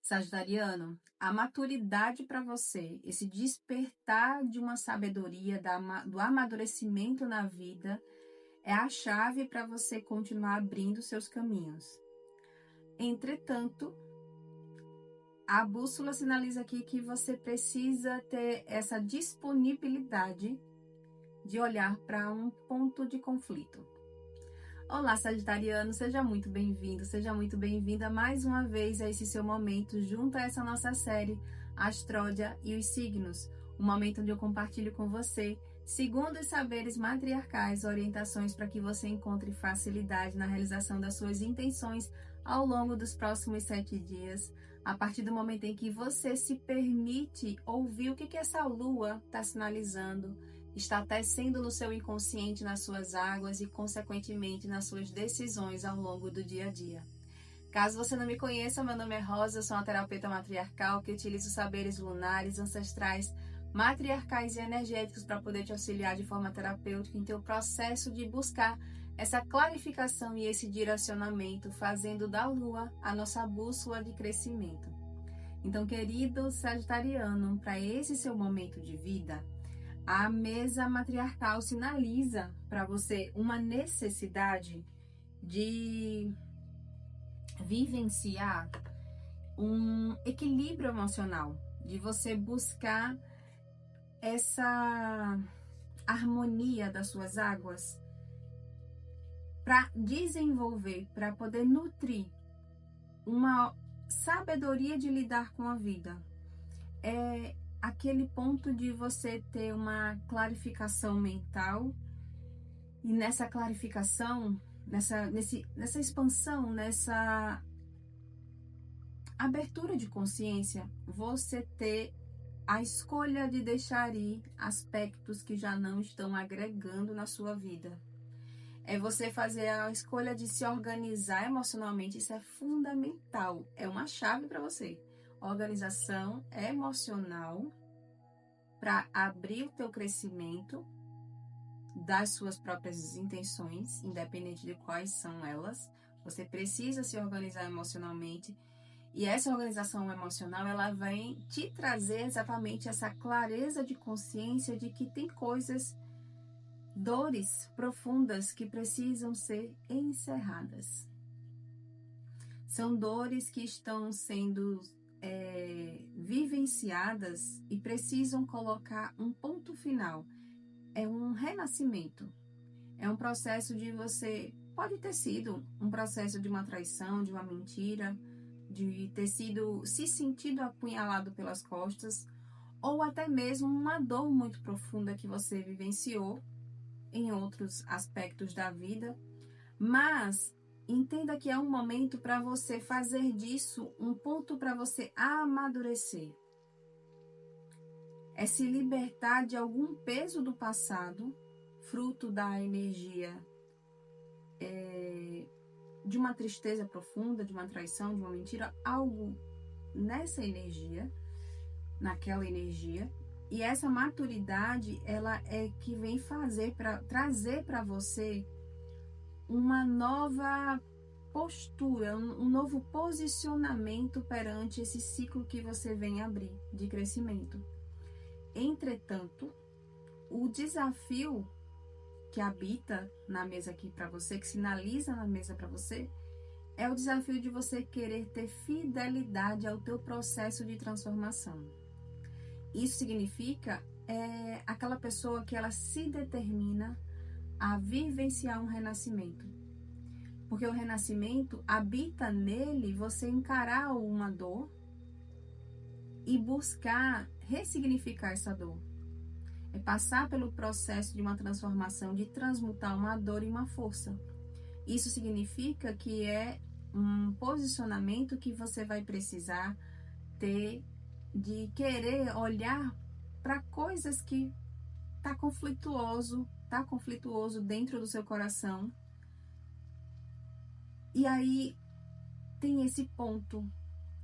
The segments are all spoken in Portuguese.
Sagitariano, a maturidade para você, esse despertar de uma sabedoria, do amadurecimento na vida, é a chave para você continuar abrindo seus caminhos. Entretanto, a bússola sinaliza aqui que você precisa ter essa disponibilidade de olhar para um ponto de conflito. Olá, Sagitariano, seja muito bem-vindo, seja muito bem-vinda mais uma vez a esse seu momento junto a essa nossa série Astródia e os Signos, um momento onde eu compartilho com você, segundo os saberes matriarcais, orientações para que você encontre facilidade na realização das suas intenções ao longo dos próximos 7 dias, a partir do momento em que você se permite ouvir o que essa lua está sinalizando, está tecendo no seu inconsciente, nas suas águas e, consequentemente, nas suas decisões ao longo do dia a dia. Caso você não me conheça, meu nome é Rosa, eu sou uma terapeuta matriarcal que utiliza os saberes lunares, ancestrais, matriarcais e energéticos para poder te auxiliar de forma terapêutica em teu processo de buscar essa clarificação e esse direcionamento, fazendo da Lua a nossa bússola de crescimento. Então, querido Sagitariano, para esse seu momento de vida, a mesa matriarcal sinaliza para você uma necessidade de vivenciar um equilíbrio emocional, de você buscar essa harmonia das suas águas para desenvolver, para poder nutrir uma sabedoria de lidar com a vida. É aquele ponto de você ter uma clarificação mental e nessa clarificação, nessa expansão, nessa abertura de consciência, você ter a escolha de deixar ir aspectos que já não estão agregando na sua vida. É você fazer a escolha de se organizar emocionalmente, isso é fundamental, é uma chave para você. Organização emocional para abrir o teu crescimento das suas próprias intenções, independente de quais são elas. Você precisa se organizar emocionalmente e essa organização emocional ela vem te trazer exatamente essa clareza de consciência de que tem coisas, dores profundas que precisam ser encerradas. São dores que estão sendo vivenciadas e precisam colocar um ponto final. É um renascimento. É um processo de você... Pode ter sido um processo de uma traição, de uma mentira, de ter sido se sentido apunhalado pelas costas, ou até mesmo uma dor muito profunda que você vivenciou em outros aspectos da vida, mas entenda que é um momento para você fazer disso um ponto para você amadurecer. É se libertar de algum peso do passado, fruto da energia de uma tristeza profunda, de uma traição, de uma mentira, algo nessa energia, naquela energia. E essa maturidade, ela é que vem trazer para você uma nova postura, um novo posicionamento perante esse ciclo que você vem abrir de crescimento. Entretanto, o desafio que habita na mesa aqui para você, que sinaliza na mesa para você, é o desafio de você querer ter fidelidade ao teu processo de transformação. Isso significa aquela pessoa que ela se determina a vivenciar um renascimento. Porque o renascimento habita nele você encarar uma dor e buscar ressignificar essa dor. É passar pelo processo de uma transformação, de transmutar uma dor em uma força. Isso significa que é um posicionamento que você vai precisar ter, de querer olhar para coisas que tá conflituoso dentro do seu coração. E aí tem esse ponto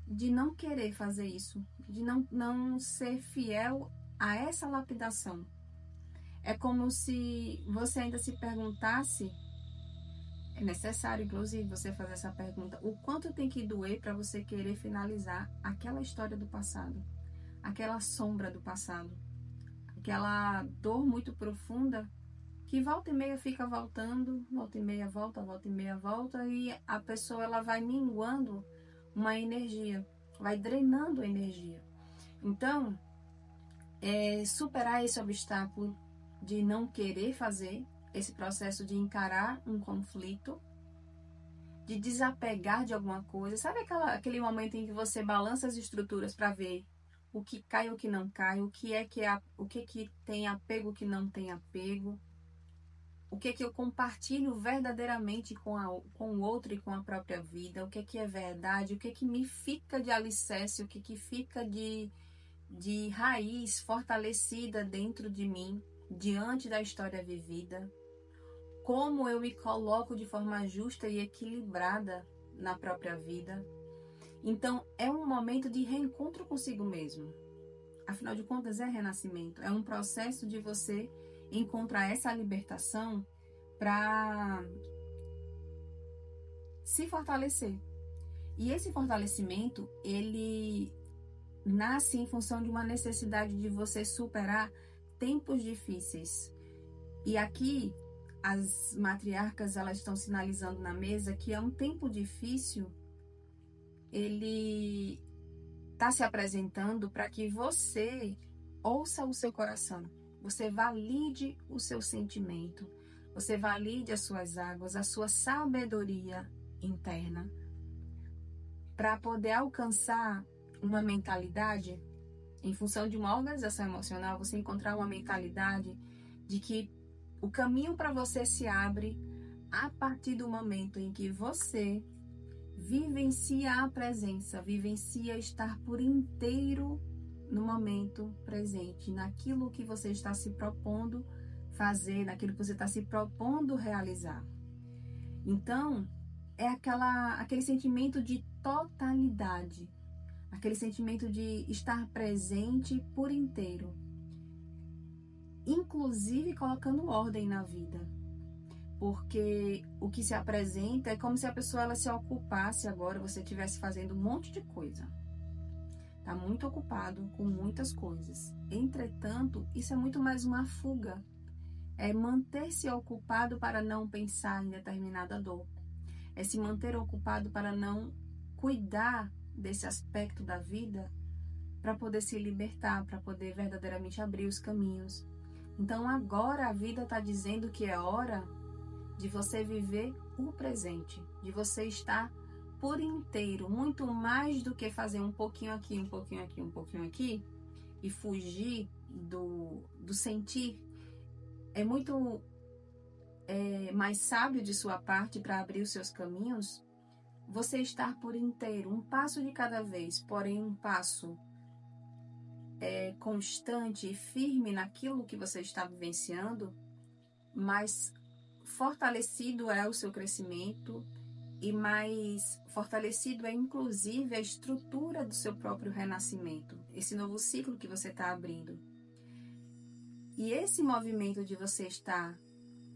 de não querer fazer isso, de não ser fiel a essa lapidação. É como se você ainda se perguntasse É necessário, inclusive, você fazer essa pergunta: o quanto tem que doer para você querer finalizar aquela história do passado, aquela sombra do passado, aquela dor muito profunda que volta e meia fica voltando, volta e meia volta, volta e meia volta, e a pessoa ela vai minguando uma energia, vai drenando a energia. Então, superar esse obstáculo de não querer fazer, esse processo de encarar um conflito, de desapegar de alguma coisa. Sabe aquele momento em que você balança as estruturas para ver o que cai, o que não cai, o que tem apego, o que não tem apego, o que eu compartilho verdadeiramente com o outro e com a própria vida, o que é verdade, o que me fica de alicerce, o que fica de raiz fortalecida dentro de mim, diante da história vivida, como eu me coloco de forma justa e equilibrada na própria vida. Então, é um momento de reencontro consigo mesmo. Afinal de contas, é renascimento. É um processo de você encontrar essa libertação para se fortalecer. E esse fortalecimento, ele nasce em função de uma necessidade de você superar tempos difíceis. E aqui, as matriarcas, elas estão sinalizando na mesa que é um tempo difícil, ele está se apresentando para que você ouça o seu coração, você valide o seu sentimento, você valide as suas águas, a sua sabedoria interna, para poder alcançar uma mentalidade, em função de uma organização emocional, você encontrar uma mentalidade de que o caminho para você se abre a partir do momento em que você vivencia a presença, vivencia estar por inteiro no momento presente, naquilo que você está se propondo fazer, naquilo que você está se propondo realizar. Então, é aquele sentimento de totalidade, aquele sentimento de estar presente por inteiro, inclusive colocando ordem na vida. Porque o que se apresenta é como se a pessoa ela se ocupasse agora, você estivesse fazendo um monte de coisa. Está muito ocupado com muitas coisas. Entretanto, isso é muito mais uma fuga. É manter-se ocupado para não pensar em determinada dor. É se manter ocupado para não cuidar desse aspecto da vida, para poder se libertar, para poder verdadeiramente abrir os caminhos. Então agora a vida está dizendo que é hora de você viver o presente, de você estar por inteiro, muito mais do que fazer um pouquinho aqui, um pouquinho aqui, um pouquinho aqui, e fugir do sentir. É muito mais sábio de sua parte para abrir os seus caminhos, você estar por inteiro, um passo de cada vez, porém um passo constante e firme naquilo que você está vivenciando, mas fortalecido é o seu crescimento e mais fortalecido é inclusive a estrutura do seu próprio renascimento, esse novo ciclo que você está abrindo. E esse movimento de você estar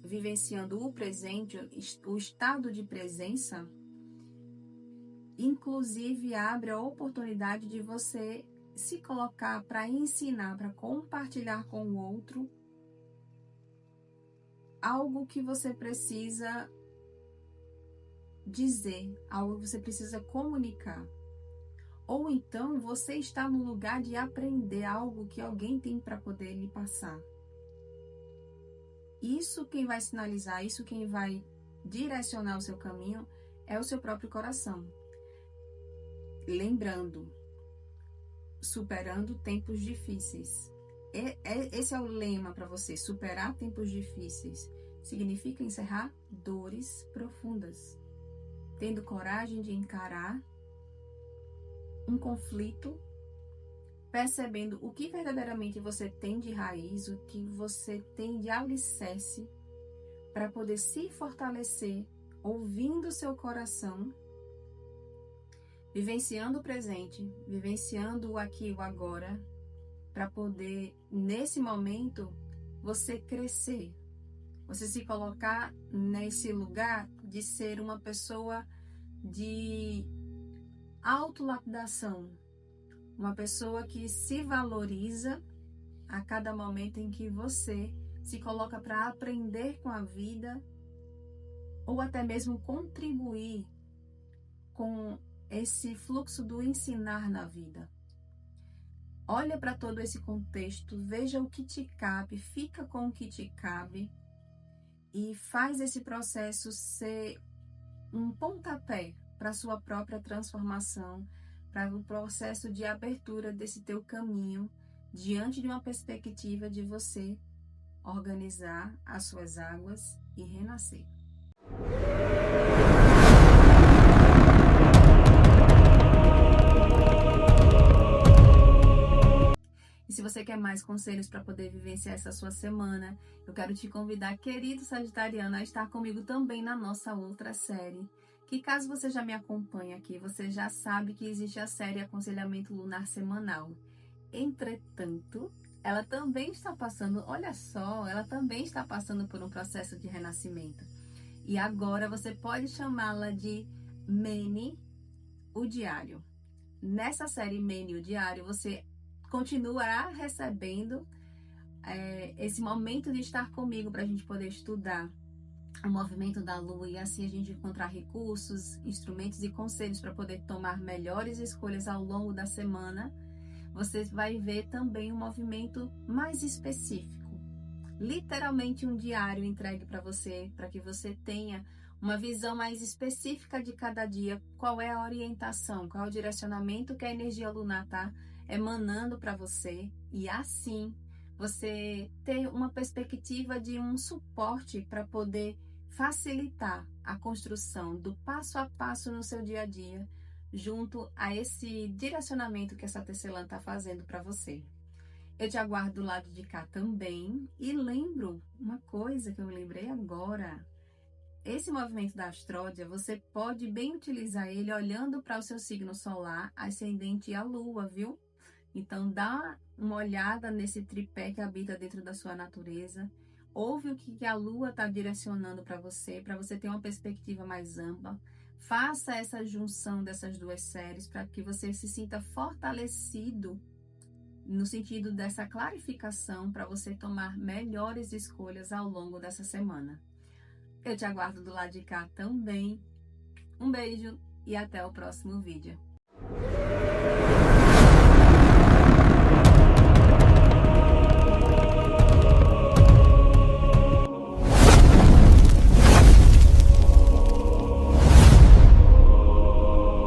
vivenciando o presente, o estado de presença, inclusive abre a oportunidade de você se colocar para ensinar, para compartilhar com o outro algo que você precisa dizer, algo que você precisa comunicar. Ou então você está no lugar de aprender algo que alguém tem para poder lhe passar. Isso quem vai sinalizar, isso quem vai direcionar o seu caminho é o seu próprio coração. Lembrando, superando tempos difíceis. Esse é o lema para você, superar tempos difíceis. Significa encerrar dores profundas. Tendo coragem de encarar um conflito, percebendo o que verdadeiramente você tem de raiz, o que você tem de alicerce, para poder se fortalecer, ouvindo o seu coração, vivenciando o presente, vivenciando o aqui e o agora, para poder, nesse momento, você crescer, você se colocar nesse lugar de ser uma pessoa de autolapidação, uma pessoa que se valoriza a cada momento em que você se coloca para aprender com a vida ou até mesmo contribuir com esse fluxo do ensinar na vida. Olha para todo esse contexto, veja o que te cabe, fica com o que te cabe e faz esse processo ser um pontapé para a sua própria transformação, para o processo de abertura desse teu caminho, diante de uma perspectiva de você organizar as suas águas e renascer. E se você quer mais conselhos para poder vivenciar essa sua semana, eu quero te convidar, querido Sagitariano, a estar comigo também na nossa outra série. Que caso você já me acompanhe aqui, você já sabe que existe a série Aconselhamento Lunar Semanal. Entretanto, ela também está passando, olha só, ela também está passando por um processo de renascimento. E agora você pode chamá-la de Mene, o Diário. Nessa série Mene, o Diário, você continuará recebendo esse momento de estar comigo para a gente poder estudar o movimento da Lua e assim a gente encontrar recursos, instrumentos e conselhos para poder tomar melhores escolhas ao longo da semana. Você vai ver também um movimento mais específico, literalmente um diário entregue para você, para que você tenha uma visão mais específica de cada dia, qual é a orientação, qual é o direcionamento que a energia lunar está emanando para você, e assim você ter uma perspectiva de um suporte para poder facilitar a construção do passo a passo no seu dia a dia, junto a esse direcionamento que essa tecelã está fazendo para você. Eu te aguardo do lado de cá também. E lembro uma coisa que eu me lembrei agora. Esse movimento da Astródia, você pode bem utilizar ele olhando para o seu signo solar, ascendente e a lua, viu? Então, dá uma olhada nesse tripé que habita dentro da sua natureza. Ouve o que a lua está direcionando para você ter uma perspectiva mais ampla. Faça essa junção dessas duas séries para que você se sinta fortalecido no sentido dessa clarificação para você tomar melhores escolhas ao longo dessa semana. Eu te aguardo do lado de cá também. Um beijo e até o próximo vídeo.